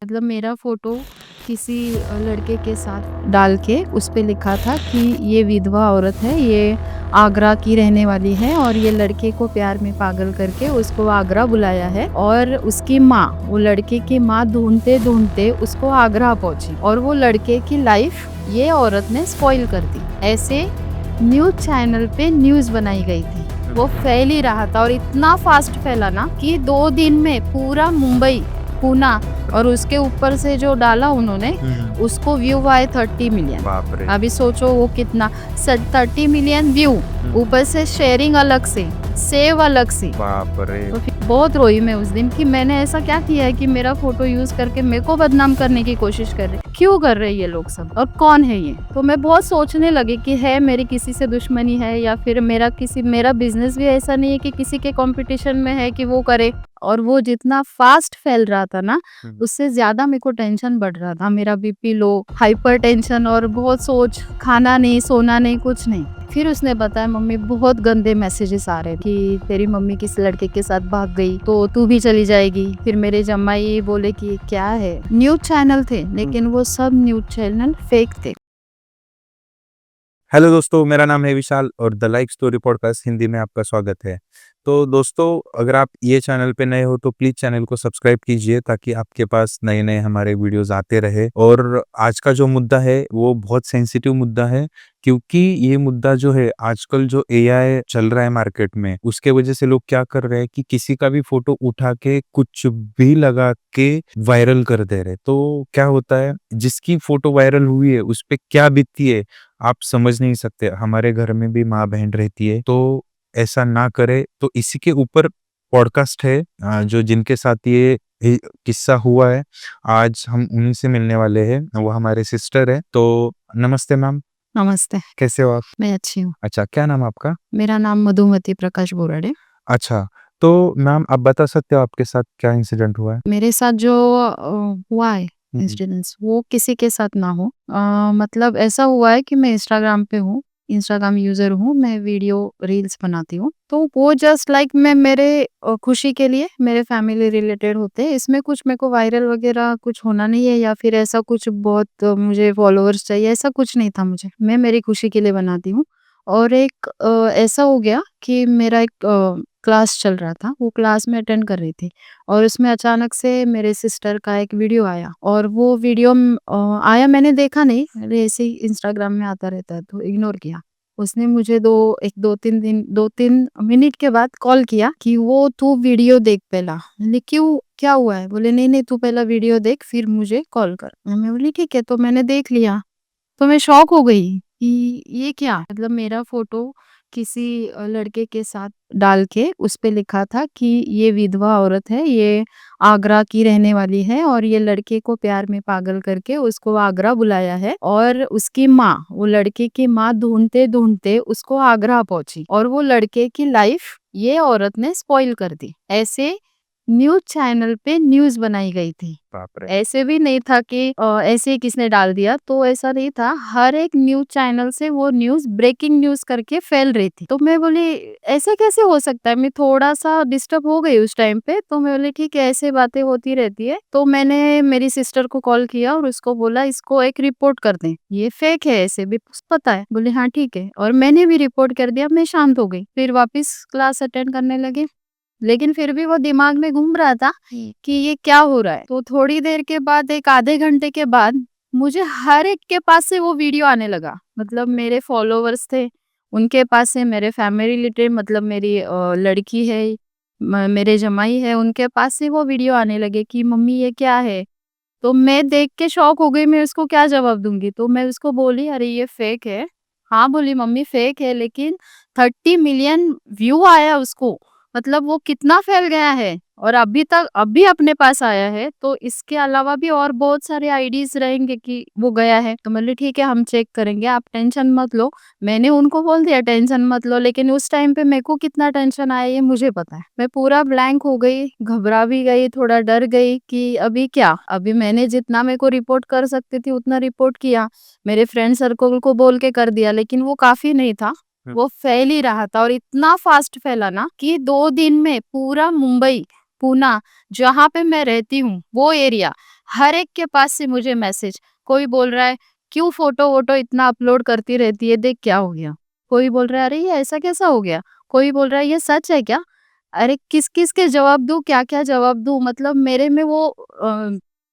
मतलब मेरा फ़ोटो किसी लड़के के साथ डाल के उस पे लिखा था कि ये विधवा औरत है, ये आगरा की रहने वाली है और ये लड़के को प्यार में पागल करके उसको आगरा बुलाया है। और उसकी माँ, वो लड़के की माँ ढूंढते-ढूंढते उसको आगरा पहुंची और वो लड़के की लाइफ ये औरत ने स्पॉइल कर दी। ऐसे न्यूज़ चैनल पे न्यूज़ बनाई गई थी। वो फैल ही रहा था और इतना फास्ट फैला ना कि 2 दिन में पूरा मुंबई, पूना और उसके ऊपर से जो डाला उन्होंने उसको व्यू आए 30 मिलियन। बाप रे। अभी सोचो वो कितना 30 मिलियन व्यू, ऊपर से शेयरिंग अलग से, सेव अलग से। बाप रे। तो फिर बहुत रोई मैं उस दिन कि मैंने ऐसा क्या किया है कि मेरा फोटो यूज करके मेरे को बदनाम करने की कोशिश कर रहे, क्यों कर रहे ये लोग सब और कौन है ये। तो मैं बहुत सोचने लगी कि है मेरी किसी से दुश्मनी है या फिर मेरा बिजनेस भी ऐसा नहीं है कि किसी के कंपटीशन में है कि वो करे। और वो जितना फास्ट फैल रहा था ना, उससे ज्यादा मेरे को टेंशन बढ़ रहा था। मेरा बीपी लो, हाइपर टेंशन और बहुत सोच, खाना नहीं, सोना नहीं, कुछ नहीं। फिर उसने बताया मम्मी बहुत गंदे मैसेजेस आ रहे हैं कि तेरी मम्मी किस लड़के के साथ भाग गई तो तू भी चली जाएगी। फिर मेरे जमाई बोले कि क्या है, न्यूज़ चैनल थे लेकिन वो सब न्यूज़ चैनल फेक थे। हेलो दोस्तों, मेरा नाम है विशाल और the life story podcast Hindi में आपका स्वागत है। तो दोस्तों, अगर आप ये चैनल पे नए हो तो प्लीज चैनल को सब्सक्राइब कीजिए ताकि आपके पास नए नए हमारे वीडियोस आते रहे। और आज का जो मुद्दा है वो बहुत सेंसिटिव मुद्दा है, क्योंकि ये मुद्दा जो है आजकल जो एआई चल रहा है मार्केट में, उसके वजह से लोग क्या कर रहे हैं कि किसी का भी फोटो उठा के कुछ भी लगा के वायरल कर दे रहे। तो क्या होता है, जिसकी फोटो वायरल हुई है उस पे क्या बीतती है आप समझ नहीं सकते। हमारे घर में भी माँ बहन रहती है, तो ऐसा ना करे। तो इसी के ऊपर पॉडकास्ट है, जो जिनके साथ ये किस्सा हुआ है, आज हम उन्हीं से मिलने वाले हैं। वो हमारे सिस्टर है। तो नमस्ते मैम, नमस्ते। कैसे हो आप? मैं अच्छी हूँ। अच्छा, क्या नाम है आपका? मेरा नाम मधुमती प्रकाश बोराडे। अच्छा, तो मैम आप बता सकते हो आपके साथ क्या इंसिडेंट हुआ है? मेरे साथ जो हुआ है हम्म, इंसिडेंट्स, वो किसी के साथ ना हो। मतलब ऐसा हुआ है कि मैं इंस्टाग्राम पे हूँ, इंस्टाग्राम यूजर हूँ, मैं वीडियो रील्स बनाती हूँ। तो वो जस्ट लाइक मैं मेरे खुशी के लिए, मेरे फैमिली रिलेटेड होते हैं, इसमें कुछ मेरे को वायरल वगैरह कुछ होना नहीं है या फिर ऐसा कुछ बहुत मुझे फॉलोअर्स चाहिए, ऐसा कुछ नहीं था मुझे। मैं मेरी खुशी के लिए बनाती हूँ। और एक ऐसा हो गया कि मेरा एक क्लास चल रहा था, वो क्लास में अटेंड कर रही थी और उसमें अचानक से मेरे सिस्टर का एक वीडियो आया और वो वीडियो आया, मैंने देखा नहीं, अरे ऐसे ही इंस्टाग्राम में आता रहता है तो इग्नोर किया। उसने मुझे 2-3 मिनट के बाद कॉल किया कि वो तू वीडियो देख पहला। मैंने क्यों, क्या हुआ है? बोले नहीं नहीं, तू पहला वीडियो देख फिर मुझे कॉल कर। मैं बोली ठीक है। तो मैंने देख लिया तो मैं शॉक हो गई कि ये क्या, मतलब मेरा फोटो किसी लड़के के साथ डाल के उस पे लिखा था कि ये विधवा औरत है, ये आगरा की रहने वाली है और ये लड़के को प्यार में पागल करके उसको आगरा बुलाया है। और उसकी माँ, वो लड़के की माँ ढूंढते ढूंढते उसको आगरा पहुंची और वो लड़के की लाइफ ये औरत ने स्पॉइल कर दी। ऐसे न्यूज़ चैनल पे न्यूज़ बनाई गई थी। बाप रे। ऐसे भी नहीं था कि ऐसे ही किसने डाल दिया, तो ऐसा नहीं था। हर एक न्यूज़ चैनल से वो न्यूज़ ब्रेकिंग न्यूज़ करके फैल रही थी। तो मैं बोली ऐसा कैसे हो सकता है? मैं थोड़ा-सा डिस्टर्ब हो गई उस टाइम पे, तो मैं बोली ठीक है, ऐसे बातें होती रहती है। तो मैंने मेरी सिस्टर को कॉल किया और उसको बोला इसको एक रिपोर्ट कर दें, ये फेक है, ऐसे भी पता है। बोले हाँ ठीक है, और मैंने भी रिपोर्ट कर दिया। मैं शांत हो गई, फिर वापस क्लास अटेंड करने लगी। लेकिन फिर भी वो दिमाग में घूम रहा था कि ये क्या हो रहा है। तो थोड़ी देर के बाद, एक आधे घंटे के बाद, मुझे हर एक के पास से वो वीडियो आने लगा। मतलब मेरे फॉलोवर्स थे, उनके पास से, मेरे फैमिली रिलेटेड, मतलब मेरी लड़की है, मेरे जमाई है, उनके पास से वो वीडियो आने लगे कि मम्मी ये क्या है। तो मैं देख के शॉक हो गई, मैं उसको क्या जवाब दूंगी। तो मैं उसको बोली अरे ये फेक है। हाँ बोली मम्मी फेक है, लेकिन 30 मिलियन व्यू आया उसको, मतलब वो कितना फैल गया है और अभी अपने पास आया है। तो इसके अलावा भी और बहुत सारे आईडीज रहेंगे कि वो गया है। तो मतलब ठीक है, हम चेक करेंगे, आप टेंशन मत लो। मैंने उनको बोल दिया टेंशन मत लो, लेकिन उस टाइम पे मेरे को कितना टेंशन आया ये मुझे पता है। मैं पूरा ब्लैंक हो गई, घबरा भी गई, थोड़ा डर गई कि अभी क्या। अभी मैंने जितना मेरे को रिपोर्ट कर सकती थी उतना रिपोर्ट किया, मेरे फ्रेंड सर्कल को बोल के कर दिया, लेकिन वो काफी नहीं था। वो फैल ही रहा था और इतना फास्ट फैला ना कि 2 दिन में पूरा मुंबई, पूना, जहाँ पे मैं रहती हूँ वो एरिया, हर एक के पास से मुझे मैसेज, कोई बोल रहा है क्यों फोटो वोटो इतना अपलोड करती रहती है, देख क्या हो गया। कोई बोल रहा है अरे ये ऐसा कैसा हो गया। कोई बोल रहा है ये सच है क्या। अरे किस किस के जवाब दूं, क्या क्या जवाब दूं, मतलब मेरे में वो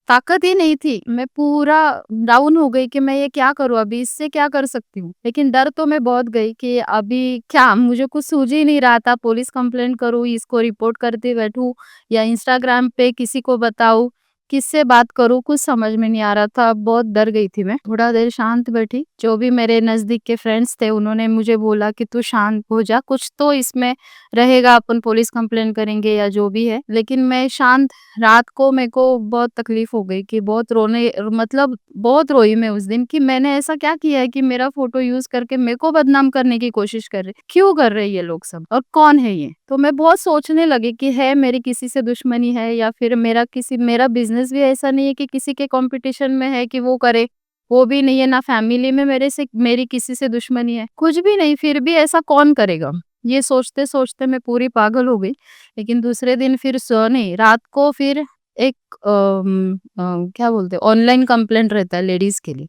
ताकत ही नहीं थी। मैं पूरा डाउन हो गई कि मैं ये क्या करूं, अभी इससे क्या कर सकती हूँ। लेकिन डर तो मैं बहुत गई कि अभी क्या, मुझे कुछ सूझ ही नहीं रहा था, पुलिस कंप्लेंट करूँ, इसको रिपोर्ट करते बैठूं या इंस्टाग्राम पे किसी को बताऊं, किससे बात करूं, कुछ समझ में नहीं आ रहा था। बहुत डर गई थी मैं। थोड़ा देर शांत बैठी, जो भी मेरे नजदीक के फ्रेंड्स थे उन्होंने मुझे बोला कि तू शांत हो जा, कुछ तो इसमें रहेगा, अपन पुलिस कंप्लेंट करेंगे या जो भी है। लेकिन मैं शांत, रात को मेरे को बहुत तकलीफ हो गई कि बहुत रोने, मतलब बहुत रोई मैं उस दिन कि मैंने ऐसा क्या किया है कि मेरा फोटो यूज करके मेरे को बदनाम करने की कोशिश कर रहे, क्यों कर रहे ये लोग सब, और कौन है ये। तो मैं बहुत सोचने लगी कि है मेरी किसी से दुश्मनी है, या फिर मेरा बिजनेस भी ऐसा नहीं है कि किसी के कंपटीशन में है कि वो करे, वो भी नहीं है, ना फैमिली में मेरी किसी से दुश्मनी है, कुछ भी नहीं, फिर भी ऐसा कौन करेगा। ये सोचते सोचते मैं पूरी पागल हो गई। लेकिन दूसरे दिन फिर नहीं, रात को फिर एक क्या बोलते हैं, ऑनलाइन कंप्लेंट रहता है लेडीज के लिए।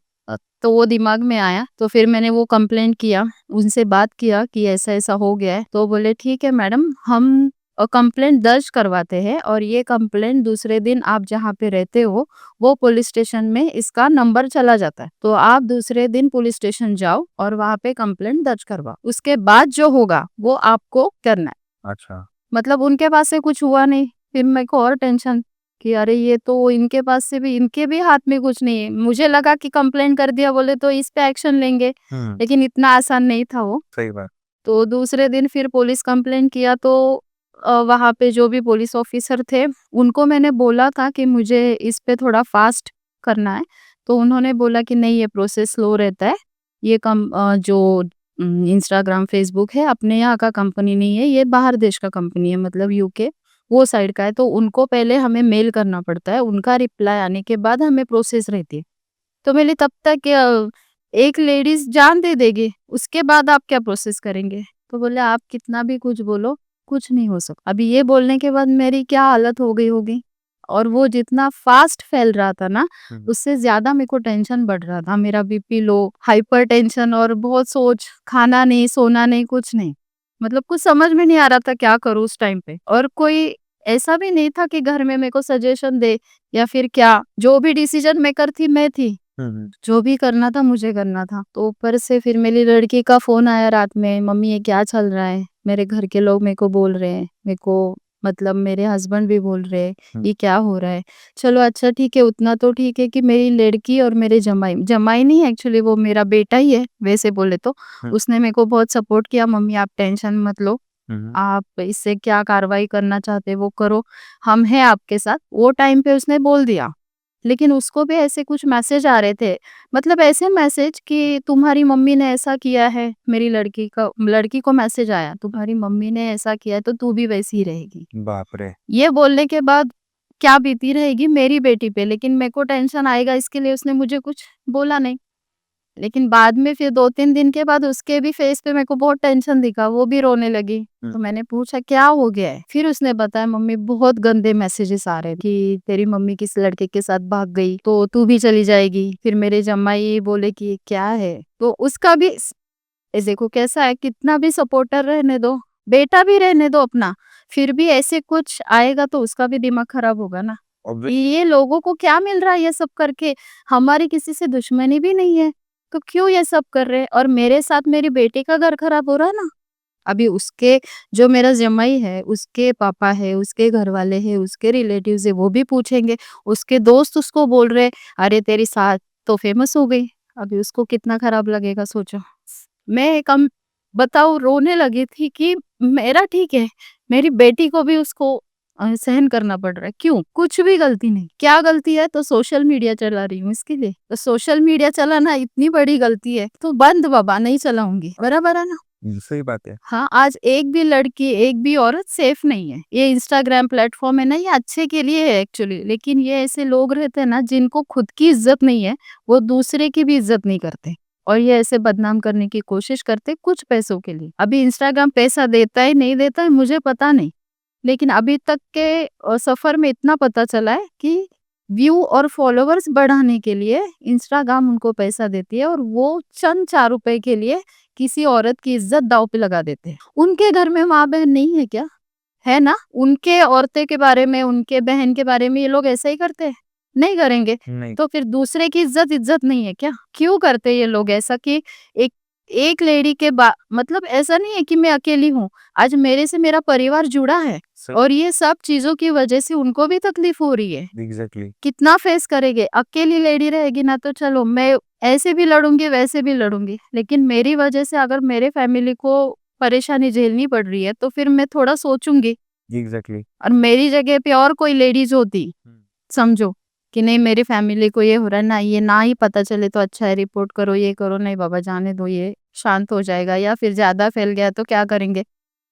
तो वो दिमाग में आया, तो फिर मैंने वो कंप्लेंट किया, उनसे बात किया कि ऐसा ऐसा हो गया है। तो बोले ठीक है मैडम, हम कंप्लेंट दर्ज करवाते हैं, और ये कंप्लेंट दूसरे दिन आप जहाँ पे रहते हो वो पुलिस स्टेशन में इसका नंबर चला जाता है, तो आप दूसरे दिन पुलिस स्टेशन जाओ और वहाँ पे कंप्लेंट दर्ज करवाओ, उसके बाद जो होगा वो आपको करना है। अच्छा। मतलब उनके पास से कुछ हुआ नहीं, फिर मेरे को और टेंशन कि अरे ये तो इनके पास से भी, इनके भी हाथ में कुछ नहीं है। मुझे लगा कि कंप्लेंट कर दिया बोले तो इस पे एक्शन लेंगे, हुँ, लेकिन इतना आसान नहीं था वो। सही बात। तो दूसरे दिन फिर पुलिस कंप्लेंट किया, तो वहाँ पे जो भी पुलिस ऑफिसर थे उनको मैंने बोला था कि मुझे इस पे थोड़ा फास्ट करना है। तो उन्होंने बोला कि नहीं, ये प्रोसेस स्लो रहता है, ये जो इंस्टाग्राम फेसबुक है अपने यहाँ का कंपनी नहीं है, ये बाहर देश का कंपनी है, मतलब यूके वो साइड का है। तो उनको पहले हमें मेल करना पड़ता है, उनका रिप्लाई आने के बाद हमें प्रोसेस रहती है। तो मैंने तब तक एक लेडीज जान दे देगी, उसके बाद आप क्या प्रोसेस करेंगे। तो बोले आप कितना भी कुछ बोलो, कुछ नहीं हो सकता। अभी ये बोलने के बाद मेरी क्या हालत हो गई होगी। और वो जितना फास्ट फैल रहा था ना, हुँ, उससे ज्यादा मेरे को टेंशन बढ़ रहा था। मेरा बीपी लो, हाइपर टेंशन, और बहुत सोच, खाना नहीं, सोना नहीं, कुछ नहीं, मतलब कुछ समझ में नहीं आ रहा था क्या करूँ उस टाइम पे। और कोई ऐसा भी नहीं था कि घर में मेरे को सजेशन दे या फिर क्या, जो भी डिसीजन मेकर थी मैं थी, हुँ, हुँ, जो भी करना था मुझे करना था। तो ऊपर से फिर मेरी लड़की का फ़ोन आया रात में, "मम्मी ये क्या चल रहा है? मेरे घर के लोग मेरे को बोल रहे हैं, मेरे को, मतलब मेरे हस्बैंड भी बोल रहे हैं, हुँ, ये क्या हो रहा है?" चलो अच्छा ठीक है, उतना तो ठीक है कि मेरी लड़की और मेरे जमाई, जमाई नहीं एक्चुअली वो मेरा बेटा ही है वैसे बोले तो, हुँ, उसने मेरे को बहुत सपोर्ट किया, "मम्मी आप टेंशन मत लो, हुँ, हुँ। आप इससे क्या कार्रवाई करना चाहते हो वो करो, हम हैं आपके साथ।" वो टाइम पे उसने बोल दिया। लेकिन उसको भी ऐसे कुछ मैसेज आ रहे थे, मतलब ऐसे मैसेज कि तुम्हारी मम्मी ने ऐसा किया है, मेरी लड़की को मैसेज आया, तुम्हारी मम्मी ने ऐसा किया है तो तू भी वैसी ही रहेगी। बाप रे! ये बोलने के बाद क्या बीती रहेगी मेरी बेटी पे, लेकिन मेरे को टेंशन आएगा इसके लिए उसने मुझे कुछ बोला नहीं। लेकिन बाद में फिर 2-3 दिन के बाद उसके भी फेस पे मेरे को बहुत टेंशन दिखा, वो भी रोने लगी। हुँ, तो मैंने पूछा क्या हो गया है? फिर उसने बताया मम्मी बहुत गंदे मैसेजेस आ रहे हैं कि तेरी मम्मी किस लड़के के साथ भाग गई, तो तू भी चली जाएगी। फिर मेरे जमाई बोले कि ये क्या है? तो उसका भी देखो कैसा है, कितना भी सपोर्टर रहने दो, बेटा भी रहने दो अपना, फिर भी ऐसे कुछ आएगा तो उसका भी दिमाग खराब होगा ना। ऑब्वियस। ये लोगों को क्या मिल रहा है ये सब करके? हमारी किसी से दुश्मनी भी नहीं है, तो क्यों ये सब कर रहे हैं? और मेरे साथ मेरी बेटी का घर खराब हो रहा है ना। अभी उसके, जो मेरा जमाई है, उसके पापा है, उसके घर वाले हैं, उसके रिलेटिव्स है, वो भी पूछेंगे। उसके दोस्त उसको बोल रहे, अरे तेरी सास तो फेमस हो गई। अभी उसको कितना खराब लगेगा सोचो। मैं कम बताऊँ, रोने लगी थी कि मेरा ठीक है, मेरी बेटी को भी उसको सहन करना पड़ रहा है। क्यों? कुछ भी गलती नहीं। क्या गलती है? तो सोशल मीडिया चला रही हूँ इसके लिए। तो सोशल मीडिया चलाना इतनी बड़ी गलती है, तो बंद बाबा, नहीं चलाऊँगी। बराबर है ना? सही बात है। हाँ, आज एक भी लड़की, एक भी औरत सेफ नहीं है। ये इंस्टाग्राम प्लेटफ़ॉर्म है ना, ये अच्छे के लिए है एक्चुअली, लेकिन ये ऐसे लोग रहते हैं ना जिनको खुद की इज़्ज़त नहीं है, वो दूसरे की भी इज़्ज़त नहीं करते, और ये ऐसे बदनाम करने की कोशिश करते कुछ पैसों के लिए। अभी इंस्टाग्राम पैसा देता है, नहीं देता है मुझे पता नहीं, लेकिन अभी तक के सफ़र में इतना पता चला है कि व्यू और फॉलोवर्स बढ़ाने के लिए इंस्टाग्राम उनको पैसा देती है और वो चंद 4 रुपए के लिए किसी औरत की इज्जत दांव पे लगा देते हैं। उनके घर में माँ बहन नहीं है क्या? है ना? उनके औरतें के बारे में, उनके बहन के बारे में ये लोग ऐसा ही करते हैं? नहीं करेंगे। नहीं, तो फिर दूसरे की इज्जत नहीं है क्या? क्यों करते ये लोग ऐसा कि एक एक लेडी के मतलब ऐसा नहीं है कि मैं अकेली हूँ। आज मेरे से मेरा परिवार जुड़ा है सही और ये सब चीज़ों की वजह से उनको भी तकलीफ हो रही है। एग्ज़ैक्टली। कितना फेस करेंगे? अकेली लेडी रहेगी ना तो चलो मैं ऐसे भी लड़ूँगी, वैसे भी लड़ूँगी। लेकिन मेरी वजह से अगर मेरे फैमिली को परेशानी झेलनी पड़ रही है तो फिर मैं थोड़ा सोचूँगी। एग्ज़ैक्टली। और मेरी जगह पे और कोई लेडीज होती, हुँ। समझो कि नहीं मेरी फैमिली को ये हो रहा है ना, ये ना ही पता चले तो अच्छा है, रिपोर्ट करो, ये करो, नहीं बाबा जाने दो, ये शांत हो जाएगा। या फिर ज्यादा फैल गया तो क्या करेंगे?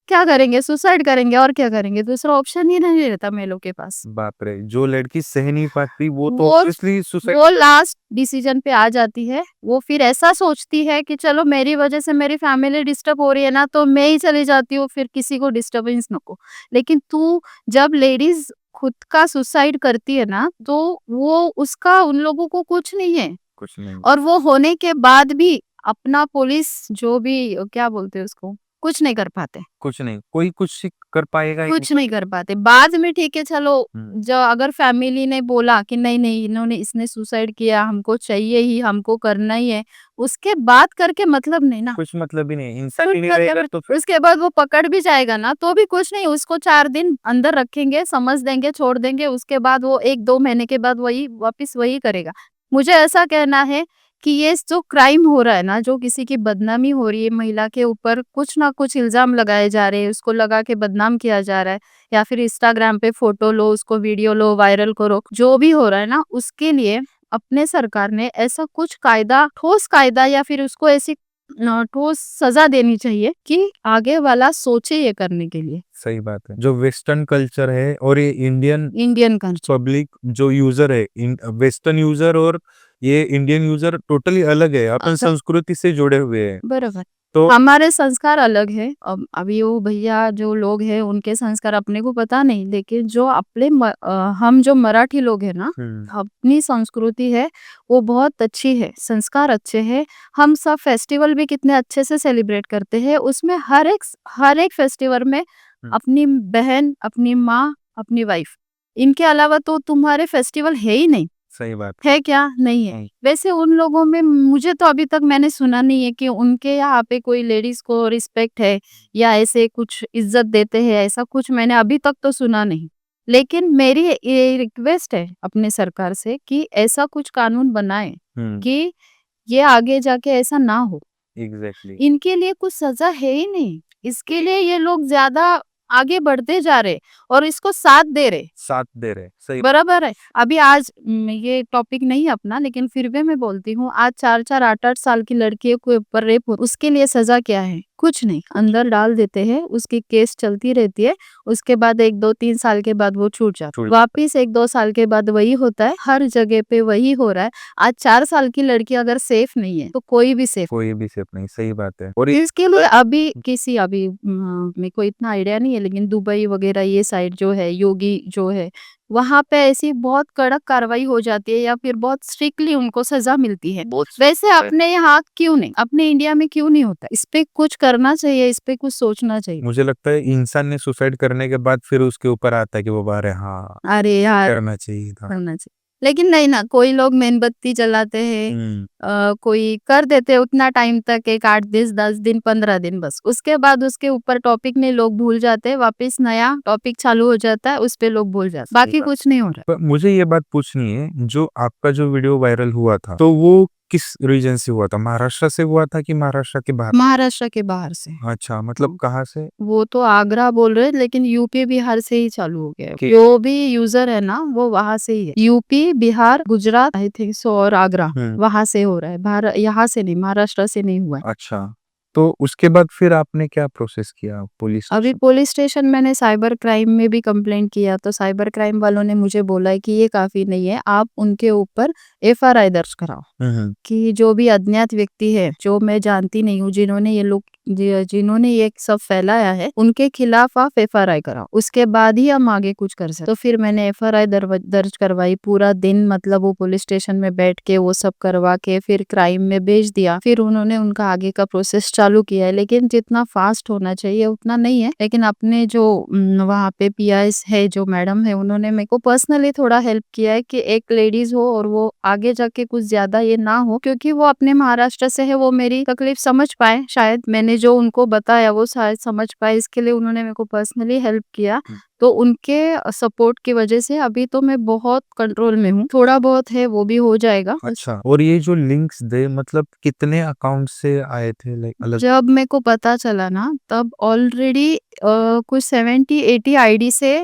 क्या करेंगे? सुसाइड करेंगे और क्या करेंगे? दूसरा ऑप्शन ही नहीं रहता मेलों के पास। बाप रे! जो लड़की सह नहीं पाती वो तो वो ऑब्वियसली सुसाइड। वो लास्ट डिसीजन पे आ जाती है। वो फिर ऐसा सोचती है कि चलो मेरी वजह से मेरी फैमिली डिस्टर्ब हो रही है ना तो मैं ही चली जाती हूँ, फिर किसी को डिस्टर्बेंस नको। लेकिन तू जब लेडीज खुद का सुसाइड करती है ना तो वो उसका उन लोगों को कुछ नहीं है। कुछ नहीं, और वो होने के बाद भी अपना पुलिस जो भी क्या बोलते हैं उसको, कुछ नहीं कर पाते। कुछ नहीं। कोई कुछ कर पाएगा ही नहीं। कुछ नहीं कर पाते। बाद में ठीक है चलो, हुँ। जो अगर फैमिली ने बोला कि नहीं इन्होंने इसने सुसाइड किया, हमको चाहिए ही, हमको करना ही है, उसके बाद करके मतलब नहीं ना। कुछ मतलब ही नहीं है। इंसान कुछ ही नहीं मतलब रहेगा नहीं। तो फिर उसके बाद वो पकड़ भी जाएगा ना तो भी कुछ नहीं, उसको 4 दिन अंदर रखेंगे, समझ देंगे, छोड़ देंगे। उसके बाद वो 1-2 महीने के बाद वही वापस वही करेगा। मुझे ऐसा कहना है कि ये जो क्राइम हो रहा है ना, जो किसी की बदनामी हो रही है, महिला के ऊपर कुछ ना कुछ इल्ज़ाम लगाए जा रहे हैं, उसको लगा के बदनाम किया जा रहा है या फिर इंस्टाग्राम पे फ़ोटो लो, उसको वीडियो लो, वायरल करो, जो भी हो रहा है ना, उसके लिए अपने सरकार ने ऐसा कुछ कायदा, ठोस कायदा या फिर उसको ऐसी ठोस सज़ा देनी चाहिए कि आगे वाला सोचे ये करने के लिए। सही बात है। जो वेस्टर्न कल्चर है और ये इंडियन इंडियन कल्चर पब्लिक जो यूज़र है, वेस्टर्न यूज़र और ये इंडियन यूज़र टोटली अलग है। अपन अलग, संस्कृति से जुड़े हुए हैं। बरोबर। तो हमारे संस्कार अलग है। अब अभी वो भैया जो लोग हैं उनके संस्कार अपने को पता नहीं, लेकिन जो हम जो मराठी लोग हैं ना, हुँ, अपनी संस्कृति है वो बहुत अच्छी है, संस्कार अच्छे हैं। हम सब फेस्टिवल भी कितने अच्छे से सेलिब्रेट करते हैं। उसमें हर एक फेस्टिवल में हुँ। अपनी बहन, अपनी माँ, अपनी वाइफ, इनके अलावा तो तुम्हारे फेस्टिवल है ही नहीं। सही बात है क्या? नहीं है। है। वैसे उन लोगों में मुझे तो अभी तक मैंने सुना नहीं है कि उनके यहाँ पे कोई लेडीज़ को रिस्पेक्ट है या ऐसे कुछ इज़्ज़त देते हैं, ऐसा कुछ मैंने अभी तक तो सुना नहीं। लेकिन मेरी ये रिक्वेस्ट है अपने सरकार से कि ऐसा कुछ कानून बनाएँ हुँ, कि ये आगे जाके ऐसा ना हो। एग्ज़ैक्टली। इनके लिए कुछ सज़ा है ही नहीं। इसके लिए ये लोग ज़्यादा आगे बढ़ते जा रहे और इसको साथ दे रहे। साथ दे रहे, सही। बराबर है। अभी आज ये टॉपिक नहीं है अपना, लेकिन फिर भी मैं बोलती हूँ, आज 4-4 8-8 साल की लड़कियों के ऊपर रेप हो, उसके लिए सज़ा क्या है? कुछ नहीं, अंदर डाल देते हैं, उसकी केस चलती रहती है, उसके बाद 1, 2, 3 साल के बाद वो छूट जाता है। छूट वापिस 1-2 साल के बाद वही होता है, हर जगह पे वही हो रहा है। आज 4 साल की लड़की अगर सेफ नहीं है, तो कोई भी सेफ कोई भी सेफ नहीं, सही बात है। और ये इसके लिए अभी मेरे को इतना आइडिया नहीं है, लेकिन दुबई वगैरह ये साइड जो है, योगी जो है, वहाँ पे ऐसी बहुत कड़क कार्रवाई हो जाती है या फिर बहुत स्ट्रिक्टली उनको सजा मिलती है। बहुत वैसे है। अपने यहाँ क्यों नहीं? अपने इंडिया में क्यों नहीं होता? इस पे कुछ करना चाहिए, इस पे कुछ सोचना चाहिए। मुझे लगता है इंसान ने सुसाइड करने के बाद फिर उसके ऊपर आता है कि वो अरे हाँ, अरे यार, करना चाहिए था। करना चाहिए। लेकिन नहीं ना, कोई लोग मेणबत्ती जलाते हैं, हुँ, कोई कर देते हैं उतना टाइम तक, 1 8 10 दिन 15 दिन बस। उसके बाद उसके ऊपर टॉपिक नहीं, लोग भूल जाते हैं, वापस नया टॉपिक चालू हो जाता है, उस पे लोग भूल जाते हैं। सही बाकी बात। कुछ नहीं हो रहा पर मुझे ये बात पूछनी है, जो आपका जो वीडियो वायरल हुआ था, तो वो किस रीजन से हुआ था? महाराष्ट्र से हुआ था कि महाराष्ट्र के बाहर? है। महाराष्ट्र के बाहर से। अच्छा, मतलब कहाँ से? वो तो आगरा बोल रहे हैं, लेकिन यूपी बिहार से ही चालू हो गया है। कि जो भी यूजर है ना वो वहां से ही है। UP, Bihar, Gujarat I think so और आगरा, हुँ, वहां से हो रहा है। यहाँ से नहीं, महाराष्ट्र से नहीं हुआ है। अच्छा। तो उसके बाद फिर आपने क्या प्रोसेस किया पुलिस अभी स्टेशन? पुलिस स्टेशन मैंने साइबर क्राइम में भी कंप्लेंट किया, तो साइबर क्राइम वालों ने मुझे बोला है कि ये काफी नहीं है, आप उनके ऊपर एफआरआई दर्ज कराओ हुँ, हुँ। कि जो भी अज्ञात व्यक्ति है, जो मैं जानती नहीं हूँ, जिन्होंने ये लोग जिन्होंने ये सब फैलाया है उनके खिलाफ आप एफआरआई कराओ, उसके बाद ही हम आगे कुछ कर सकते। तो फिर मैंने एफआरआई दर्ज करवाई, पूरा दिन मतलब वो पुलिस स्टेशन में बैठ के वो सब करवा के फिर क्राइम में भेज दिया। फिर उन्होंने उनका आगे का प्रोसेस चालू किया है, लेकिन जितना फास्ट होना चाहिए उतना नहीं है। लेकिन अपने जो वहाँ पे पीआई है, जो मैडम है, उन्होंने मेरे को पर्सनली थोड़ा हेल्प किया है कि एक लेडीज हो और वो आगे जाके कुछ ज्यादा ये ना हो, क्योंकि वो अपने महाराष्ट्र से है, वो मेरी तकलीफ समझ पाए, शायद मैंने जो उनको बताया वो शायद समझ पाए, इसके लिए उन्होंने मेरे को पर्सनली हेल्प किया। तो उनके सपोर्ट की वजह से अभी तो मैं बहुत कंट्रोल में हूँ, थोड़ा बहुत है वो भी हो जाएगा। अच्छा, और ये जो लिंक्स दे मतलब कितने अकाउंट से आए थे, लाइक अलग? जब मेरे को पता चला ना तब ऑलरेडी कुछ 70-80 आईडी से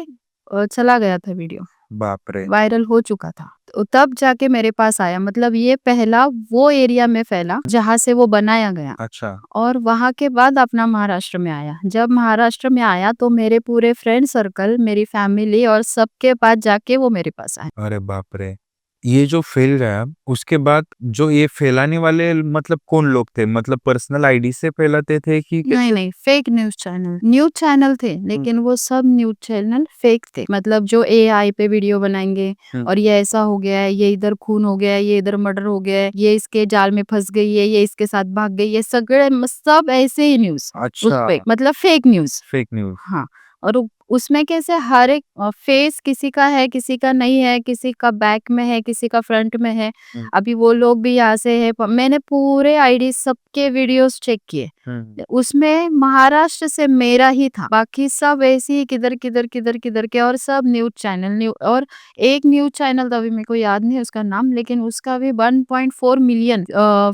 चला गया था वीडियो, बाप रे! वायरल हो चुका था। तो तब जाके मेरे पास आया, मतलब ये पहला वो एरिया में फैला जहाँ से वो बनाया गया, अच्छा, और वहां के बाद अपना महाराष्ट्र में आया। जब महाराष्ट्र में आया तो मेरे पूरे फ्रेंड सर्कल, मेरी फैमिली और सबके पास जाके वो मेरे पास आया। अरे बाप रे! ये जो फैल गया, उसके बाद जो ये फैलाने वाले मतलब कौन लोग थे? मतलब पर्सनल आईडी से फैलाते थे कि नहीं कैसे? नहीं, फेक न्यूज चैनल थे, लेकिन वो सब न्यूज चैनल फेक थे। मतलब जो एआई पे वीडियो बनाएंगे हुँ, और ये ऐसा हो गया है, ये इधर खून हो गया है, ये इधर मर्डर हो गया है, ये इसके जाल में फंस गई है, ये इसके साथ भाग गई, ये सगळे सब ऐसे ही न्यूज उस अच्छा, पे, मतलब फेक न्यूज। Fake news. हाँ, और उसमें कैसे हर एक फेस किसी का है, किसी का नहीं है, किसी का बैक में है, किसी का फ्रंट में है। हुँ, अभी वो लोग भी यहाँ से है, मैंने पूरे आईडी सबके वीडियोस चेक किए, हुँ, उसमें महाराष्ट्र से मेरा ही था, बाकी सब ऐसे ही किधर किधर किधर किधर के, और सब न्यूज चैनल और एक न्यूज चैनल था, अभी मेरे को याद नहीं है उसका नाम, लेकिन उसका भी 1.4 मिलियन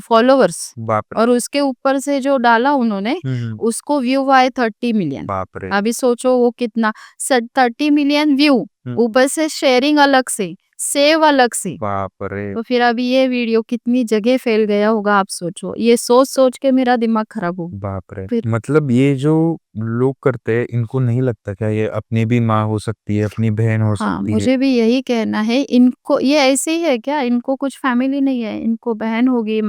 फॉलोवर्स, बाप रे! और उसके ऊपर से जो डाला उन्होंने हुँ, हुँ, उसको व्यू आए 30 मिलियन। बाप रे! अभी सोचो वो कितना, 30 मिलियन व्यू, हुँ, ऊपर से शेयरिंग अलग से, सेव अलग से। बाप रे! तो फिर अभी ये वीडियो कितनी जगह फैल गया होगा, आप सोचो, ये सोच सोच के मेरा दिमाग खराब हो गया। बाप रे! फिर मतलब ये जो लोग करते हैं, इनको नहीं लगता क्या ये अपनी भी माँ हो सकती है, अपनी बहन हो हाँ, सकती है? मुझे भी यही कहना है, इनको ये ऐसे ही है क्या, इनको कुछ फैमिली नहीं है, इनको बहन होगी,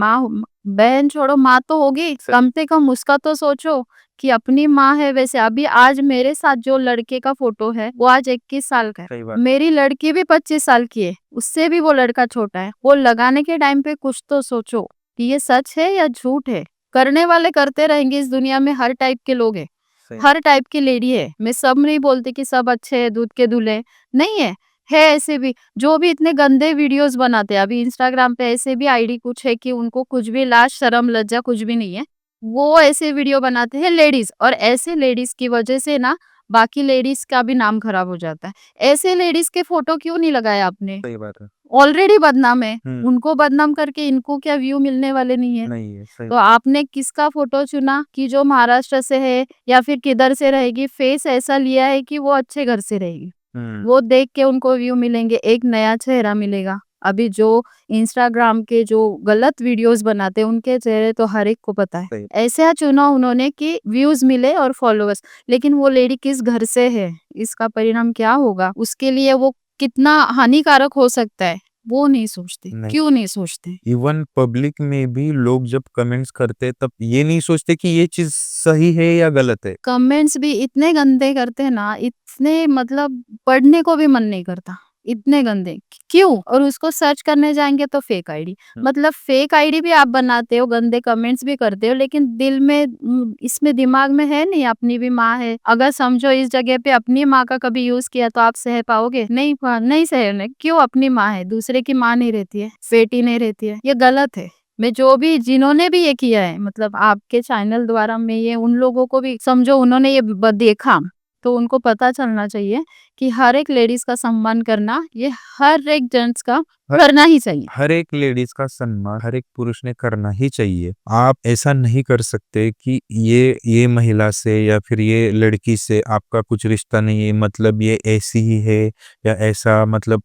बहन छोड़ो, माँ तो होगी, सही कम से कम उसका तो सोचो कि अपनी माँ है। वैसे अभी आज मेरे साथ जो लड़के का फोटो है वो आज 21 साल का है, सही बात। मेरी लड़की भी 25 साल की है, उससे भी वो लड़का छोटा है। वो लगाने के टाइम पे कुछ तो सोचो कि ये सच है या झूठ है। करने वाले करते रहेंगे, इस दुनिया में हर टाइप के लोग हैं, सही हर टाइप की लेडी है। मैं सब नहीं बोलती कि सब अच्छे हैं, दूध के दूल्हे नहीं है ऐसे भी जो भी इतने गंदे वीडियोस बनाते हैं। अभी इंस्टाग्राम पे ऐसे भी आईडी कुछ है कि उनको कुछ भी लाज शर्म लज्जा कुछ भी नहीं है, वो ऐसे वीडियो बनाते हैं लेडीज, और ऐसे लेडीज की वजह से ना बाकी लेडीज का भी नाम खराब हो जाता है। ऐसे लेडीज के फोटो क्यों नहीं लगाया आपने, सही बात है। ऑलरेडी बदनाम है, हुँ, उनको बदनाम करके इनको क्या व्यू मिलने वाले नहीं है। नहीं है, सही। तो आपने किसका फोटो चुना कि जो महाराष्ट्र से है या फिर किधर से रहेगी, फेस ऐसा लिया है कि वो अच्छे घर से रहेगी, हुँ, वो देख के उनको व्यू मिलेंगे, एक नया चेहरा मिलेगा। अभी जो इंस्टाग्राम के जो गलत वीडियोस बनाते हैं उनके चेहरे तो हर एक को पता है। सही। ऐसा चुना उन्होंने कि व्यूज मिले और फॉलोअर्स, लेकिन वो लेडी किस घर से है, इसका परिणाम क्या होगा, उसके लिए वो कितना हानिकारक हो सकता है, वो नहीं सोचते। नहीं, क्यों नहीं सोचते? इवन पब्लिक में भी लोग जब कमेंट्स करते हैं तब ये नहीं सोचते कि ये चीज़ सही है या गलत है। कमेंट्स भी इतने गंदे करते हैं ना, इतने मतलब पढ़ने को भी मन नहीं करता, इतने गंदे। क्यों? और उसको सर्च करने जाएंगे तो फेक आईडी, हुँ, मतलब फेक आईडी भी आप बनाते हो, गंदे कमेंट्स भी करते हो, लेकिन दिल में इसमें दिमाग में है नहीं अपनी भी माँ है। अगर समझो इस जगह पे अपनी माँ का कभी यूज किया तो आप सह पाओगे? नहीं नहीं सहने। क्यों? अपनी माँ है, दूसरे की माँ नहीं रहती है, बेटी नहीं रहती है, ये गलत है। मैं जो भी जिन्होंने भी ये किया है, मतलब आपके चैनल द्वारा मैं ये उन लोगों को भी समझो, उन्होंने ये देखा तो उनको पता चलना चाहिए कि हर एक लेडीज का सम्मान करना ये हर एक जेंट्स का हर करना ही चाहिए। हर एक लेडीज़ का सम्मान हर एक पुरुष ने करना ही चाहिए। आप ऐसा नहीं कर सकते कि ये महिला से या फिर ये लड़की से आपका कुछ रिश्ता नहीं है, मतलब ये ऐसी ही है या ऐसा मतलब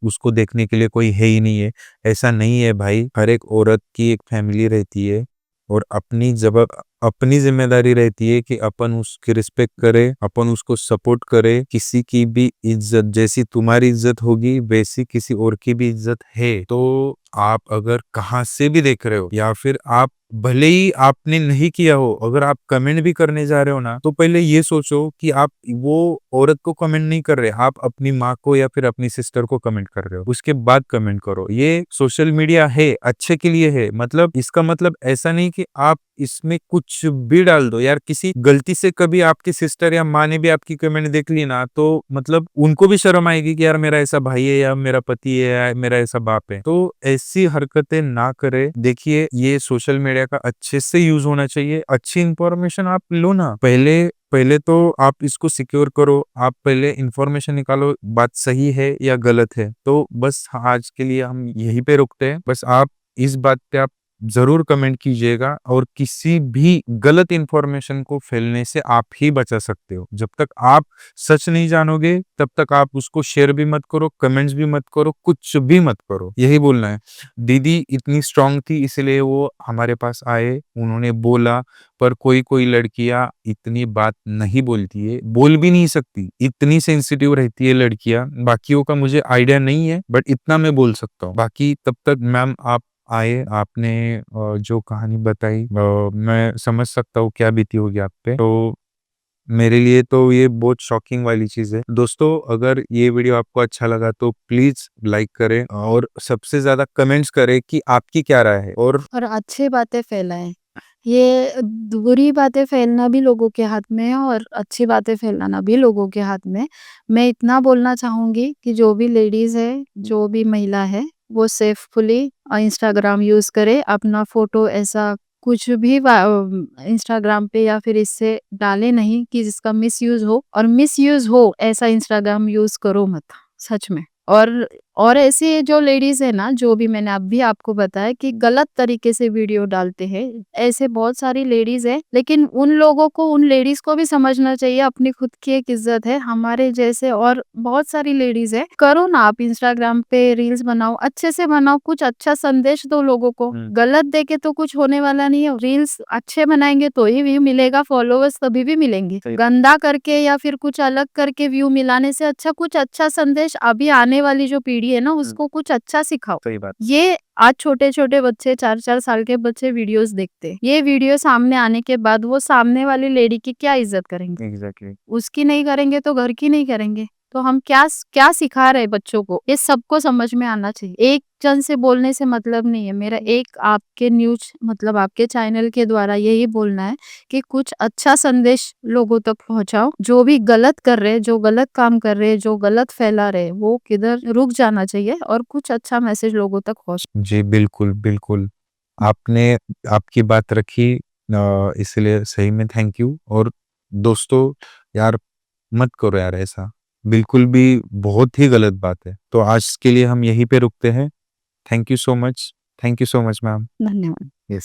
उसको देखने के लिए कोई है ही नहीं है। ऐसा नहीं है भाई, हर एक औरत की एक फैमिली रहती है और अपनी ज़िम्मेदारी रहती है कि अपन उसकी रिस्पेक्ट करें, अपन उसको सपोर्ट करें। किसी की भी इज़्ज़त जैसी तुम्हारी इज़्ज़त होगी, वैसी किसी और की भी इज़्ज़त है। तो आप अगर कहाँ से भी देख रहे हो या फिर आप भले ही आपने नहीं किया हो, अगर आप कमेंट भी करने जा रहे हो ना, तो पहले ये सोचो कि आप वो औरत को कमेंट नहीं कर रहे, आप अपनी माँ को या फिर अपनी सिस्टर को कमेंट कर रहे हो, उसके बाद कमेंट करो। ये सोशल मीडिया है, अच्छे के लिए है, मतलब इसका मतलब ऐसा नहीं कि आप इसमें कुछ भी डाल दो। यार किसी गलती से कभी आपकी सिस्टर या माँ ने भी आपकी कमेंट देख ली ना, तो मतलब उनको भी शर्म आएगी कि यार मेरा ऐसा भाई है या मेरा पति है या मेरा ऐसा बाप है। तो ऐसी हरकतें ना करे। देखिए, ये सोशल मीडिया का अच्छे से यूज होना चाहिए। अच्छी इंफॉर्मेशन आप लो ना, पहले पहले तो आप इसको सिक्योर करो, आप पहले इंफॉर्मेशन निकालो, बात सही है या गलत है। तो बस आज के लिए हम यहीं पे रुकते हैं। बस आप इस बात पे आप जरूर कमेंट कीजिएगा, और किसी भी गलत इंफॉर्मेशन को फैलने से आप ही बचा सकते हो। जब तक आप सच नहीं जानोगे तब तक आप उसको शेयर भी मत करो, कमेंट्स भी मत करो, कुछ भी मत करो। यही बोलना है। दीदी इतनी स्ट्रांग थी इसलिए वो हमारे पास आए, उन्होंने बोला। पर कोई कोई लड़कियां इतनी बात नहीं बोलती है, बोल भी नहीं सकती, इतनी सेंसिटिव रहती है लड़कियां। बाकियों का मुझे आइडिया नहीं है, बट इतना मैं बोल सकता हूँ। बाकी तब तक मैम आप आए, आपने जो कहानी बताई, मैं समझ सकता हूँ क्या बीती होगी आप पे। तो मेरे लिए तो ये बहुत शॉकिंग वाली चीज है। दोस्तों, अगर ये वीडियो आपको अच्छा लगा तो प्लीज लाइक करें, और सबसे ज्यादा कमेंट्स करें कि आपकी क्या राय है। और अच्छी बातें फैलाएं। ये बुरी बातें फैलना भी लोगों के हाथ में है और अच्छी बातें फैलाना भी लोगों के हाथ में है। मैं इतना बोलना चाहूंगी कि जो भी लेडीज है, जो भी महिला है, वो सेफफुली इंस्टाग्राम यूज करे। अपना फोटो ऐसा कुछ भी इंस्टाग्राम पे या फिर इससे डाले नहीं कि जिसका मिसयूज हो, और मिसयूज हो ऐसा इंस्टाग्राम यूज करो मत, सच में। और ऐसी जो लेडीज है ना, जो भी मैंने अभी आपको बताया कि गलत तरीके से वीडियो डालते हैं, ऐसे बहुत सारी लेडीज है। लेकिन उन लोगों को, उन लेडीज को भी समझना चाहिए अपनी खुद की एक इज्जत है, हमारे जैसे और बहुत सारी लेडीज है। करो ना, आप इंस्टाग्राम पे रील्स बनाओ, अच्छे से बनाओ, कुछ अच्छा संदेश दो लोगों को। गलत देके तो कुछ होने वाला नहीं है। रील्स अच्छे बनाएंगे तो ही व्यू मिलेगा, फॉलोअर्स तभी भी मिलेंगे। गंदा करके या फिर कुछ अलग करके व्यू मिलाने से अच्छा कुछ अच्छा संदेश अभी आने वाली जो पीढ़ी है ना, उसको कुछ अच्छा सिखाओ। सही बात। ये आज छोटे छोटे बच्चे, 4-4 साल के बच्चे वीडियोस देखते हैं। ये वीडियो सामने आने के बाद वो सामने वाली लेडी की क्या इज्जत करेंगे? एग्जैक्टली। उसकी नहीं करेंगे तो घर की नहीं करेंगे। तो हम क्या क्या सिखा रहे हैं बच्चों को? ये सबको समझ में आना चाहिए। एक जन से बोलने से मतलब नहीं है। मेरा एक आपके न्यूज मतलब आपके चैनल के द्वारा यही बोलना है कि कुछ अच्छा संदेश लोगों तक पहुंचाओ। जो भी गलत कर रहे, जो गलत काम कर रहे, जो गलत फैला रहे, वो किधर रुक जाना चाहिए और कुछ अच्छा मैसेज लोगों तक पहुंच। जी, बिल्कुल, बिल्कुल। आपने आपकी बात रखी, इसलिए सही में थैंक यू। और दोस्तों, यार मत करो यार ऐसा, बिल्कुल भी, बहुत ही गलत बात है। तो आज के लिए हम यहीं पे रुकते हैं। Thank you so much. Thank you so much ma'am. धन्यवाद। यस।